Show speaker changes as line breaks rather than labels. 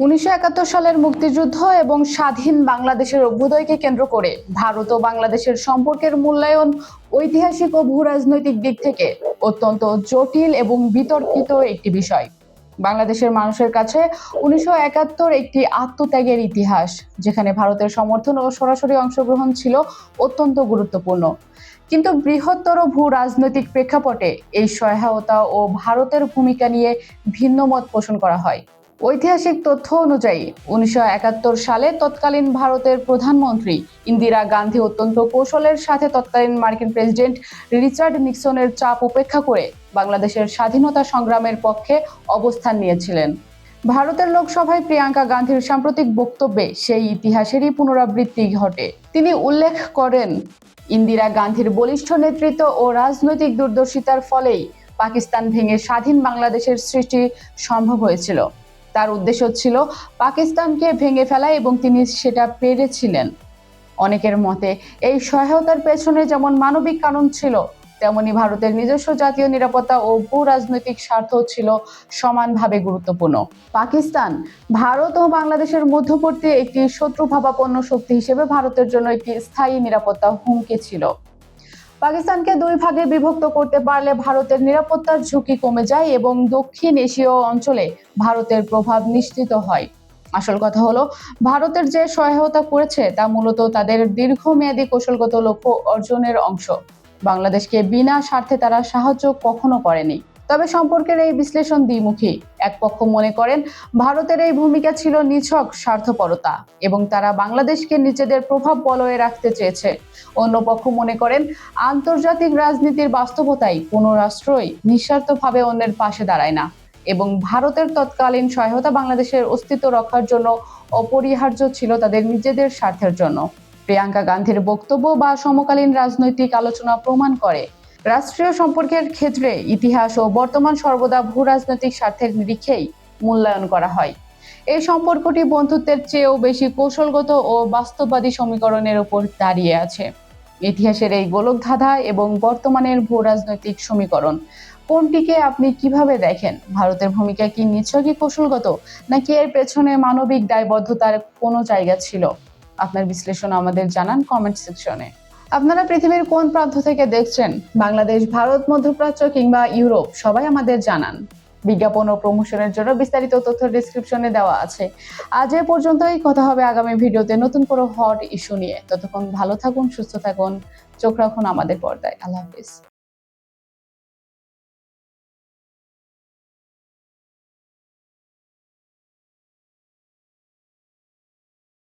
1971 সালের মুক্তিযুদ্ধ এবং স্বাধীন বাংলাদেশের অভ্যুদয়কে কেন্দ্র করে ভারত ও বাংলাদেশের সম্পর্কের মূল্যায়ন ঐতিহাসিক ও ভূরাজনৈতিক দিক থেকে অত্যন্ত জটিল এবং বিতর্কিত একটি বিষয়। বাংলাদেশের মানুষের কাছে 1971 একটি আত্মত্যাগের ইতিহাস, যেখানে ভারতের সমর্থন ও সরাসরি অংশগ্রহণ ছিল অত্যন্ত গুরুত্বপূর্ণ। কিন্তু বৃহত্তর ভূ রাজনৈতিক প্রেক্ষাপটে এই সহায়তা ও ভারতের ভূমিকা নিয়ে ভিন্ন মত পোষণ করা হয়। ঐতিহাসিক তথ্য অনুযায়ী 1971 সালে তৎকালীন ভারতের প্রধানমন্ত্রী ইন্দিরা গান্ধী অত্যন্ত কৌশলের সাথে তৎকালীন মার্কিন প্রেসিডেন্ট রিচার্ড নিক্সনের চাপ উপেক্ষা করে বাংলাদেশের স্বাধীনতা সংগ্রামের পক্ষে অবস্থান নিয়েছিলেন। ভারতের লোকসভায় প্রিয়াঙ্কা গান্ধীর সাম্প্রতিক বক্তব্যে সেই ইতিহাসেরই পুনরাবৃত্তি ঘটে। তিনি উল্লেখ করেন, ইন্দিরা গান্ধীর বলিষ্ঠ নেতৃত্ব ও রাজনৈতিক দূরদর্শিতার ফলেই পাকিস্তান ভেঙে স্বাধীন বাংলাদেশের সৃষ্টি সম্ভব হয়েছিল। তার উদ্দেশ্য ছিল পাকিস্তানকে ভেঙে ফেলা এবং তিনি সেটা পেরেছিলেন। অনেকের মতে এই সহায়তার পেছনে যেমন মানবিক কারণ ছিল, তেমনি ভারতের নিজস্ব জাতীয় নিরাপত্তা ও ভূ রাজনৈতিক স্বার্থ ছিল সমানভাবে গুরুত্বপূর্ণ। পাকিস্তান ভারত ও বাংলাদেশের মধ্যবর্তী একটি শত্রুভাবাপন্ন শক্তি হিসেবে ভারতের জন্য একটি স্থায়ী নিরাপত্তা হুমকি ছিল। পাকিস্তানকে দুই ভাগে বিভক্ত করতে পারলে ভারতের নিরাপত্তার ঝুঁকি কমে যায় এবং দক্ষিণ এশীয় অঞ্চলে ভারতের প্রভাব নিশ্চিত হয়। আসল কথা হলো, ভারতের যে সহায়তা করেছে তা মূলত তাদের দীর্ঘমেয়াদী কৌশলগত লক্ষ্য অর্জনের অংশ। বাংলাদেশকে বিনা স্বার্থে তারা সাহায্য কখনো করেনি। তবে সম্পর্কের এই বিশ্লেষণ দ্বিমুখী। এক পক্ষ মনে করেন ভারতের এই ভূমিকা ছিল নিছক স্বার্থপরতা এবং তারা বাংলাদেশকে নিজেদের প্রভাব বলয়ে রাখতে চেয়েছে। অন্য পক্ষ মনে করেন আন্তর্জাতিক রাজনীতির বাস্তবতায় কোনো রাষ্ট্রই নিঃস্বার্থভাবে অন্যের পাশে দাঁড়ায় না এবং ভারতের তৎকালীন সহায়তা বাংলাদেশের অস্তিত্ব রক্ষার জন্য অপরিহার্য ছিল তাদের নিজেদের স্বার্থের জন্য। প্রিয়াঙ্কা গান্ধীর বক্তব্য বা সমকালীন রাজনৈতিক আলোচনা প্রমাণ করে রাষ্ট্রীয় সম্পর্কের ক্ষেত্রে ইতিহাস ও বর্তমান সর্বদা ভূ রাজনৈতিক স্বার্থের নিরিখেই মূল্যায়ন করা হয়। এই সম্পর্কটি বন্ধুত্বের চেয়েও বেশি কৌশলগত ও বাস্তববাদী সমীকরণের উপর দাঁড়িয়ে আছে। ইতিহাসের এই গোলকধাঁধা এবং বর্তমানের ভূ রাজনৈতিক সমীকরণ, কোনটিকে আপনি কিভাবে দেখেন? ভারতের ভূমিকা কি নিছকই কৌশলগত, নাকি এর পেছনে মানবিক দায়বদ্ধতার কোনো জায়গা ছিল? আপনার বিশ্লেষণ আমাদের জানান কমেন্ট সেকশনে। আপনারা পৃথিবীর কোন প্রান্ত থেকে দেখছেন? বাংলাদেশ, ভারত, মধ্যপ্রাচ্য কিংবা ইউরোপ, সবাই আমাদের জানান। বিজ্ঞাপন ও প্রমোশনের জন্য বিস্তারিত তথ্য ডেসক্রিপশনে দেওয়া আছে। আজ এ পর্যন্তই, কথা হবে আগামী ভিডিওতে নতুন কোনো হট ইস্যু নিয়ে। ততক্ষণ ভালো থাকুন, সুস্থ থাকুন, চোখ রাখুন আমাদের পর্দায়। আল্লাহ হাফিজ।